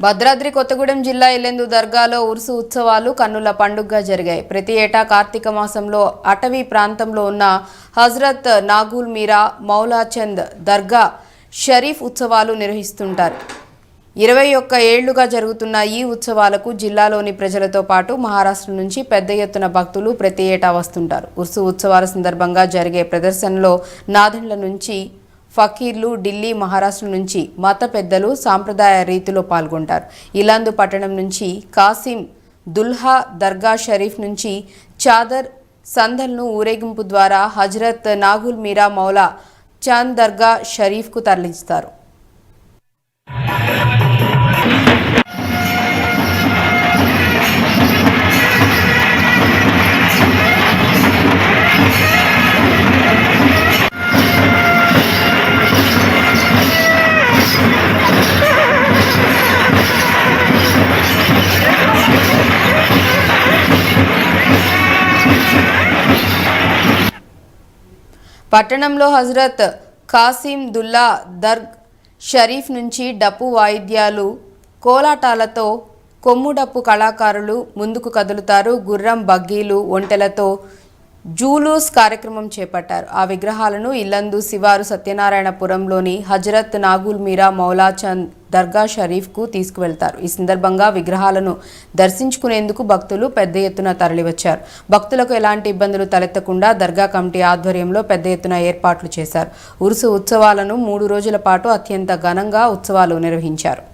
భద్రాద్రి కొత్తగూడెం జిల్లా ఇల్లెందు దర్గాలో ఉరుసు ఉత్సవాలు కన్నుల పండుగగా జరిగాయి. ప్రతి ఏటా కార్తీక మాసంలో అటవీ ప్రాంతంలో ఉన్న హజరత్ నాగుల్ మీరా మౌలాచంద్ దర్గా షరీఫ్ ఉత్సవాలు నిర్వహిస్తుంటారు. 21 ఏళ్లుగా జరుగుతున్న ఈ ఉత్సవాలకు జిల్లాలోని ప్రజలతో పాటు మహారాష్ట్ర నుంచి పెద్ద ఎత్తున భక్తులు ప్రతి ఏటా వస్తుంటారు. ఉరుసు ఉత్సవాల సందర్భంగా జరిగే ప్రదర్శనలో నాదెండ్ల నుంచి ఫకీర్లు, ఢిల్లీ, మహారాష్ట్ర నుంచి మత పెద్దలు సాంప్రదాయ రీతిలో పాల్గొంటారు. ఇలాందు పట్టణం నుంచి కాసిం దుల్హా దర్గా షరీఫ్ నుంచి చాదర్ సందల్ను ఊరేగింపు ద్వారా హజరత్ నాగుల్ మీరా మౌలా చాంద్ దర్గా షరీఫ్కు తరలిస్తారు. పట్టణంలో హజరత్ కాసిం దుల్లా దర్గ్ షరీఫ్ నుంచి డప్పు వాయిద్యాలు, కోలాటాలతో కొమ్ము డప్పు కళాకారులు ముందుకు కదులుతారు. గుర్రం, బగ్గీలు, ఒంటెలతో జూలూస్ కార్యక్రమం చేపట్టారు. ఆ విగ్రహాలను ఇల్లందు శివారు సత్యనారాయణపురంలోని హజరత్ నాగుల్ మీరా మౌలాచంద్ దర్గా షరీఫ్కు తీసుకువెళ్తారు. ఈ సందర్భంగా విగ్రహాలను దర్శించుకునేందుకు భక్తులు పెద్ద ఎత్తున తరలివచ్చారు. భక్తులకు ఎలాంటి ఇబ్బందులు తలెత్తకుండా దర్గా కమిటీ ఆధ్వర్యంలో పెద్ద ఎత్తున ఏర్పాట్లు చేశారు. ఉరుసు ఉత్సవాలను 3 రోజుల పాటు అత్యంత ఘనంగా ఉత్సవాలు నిర్వహించారు.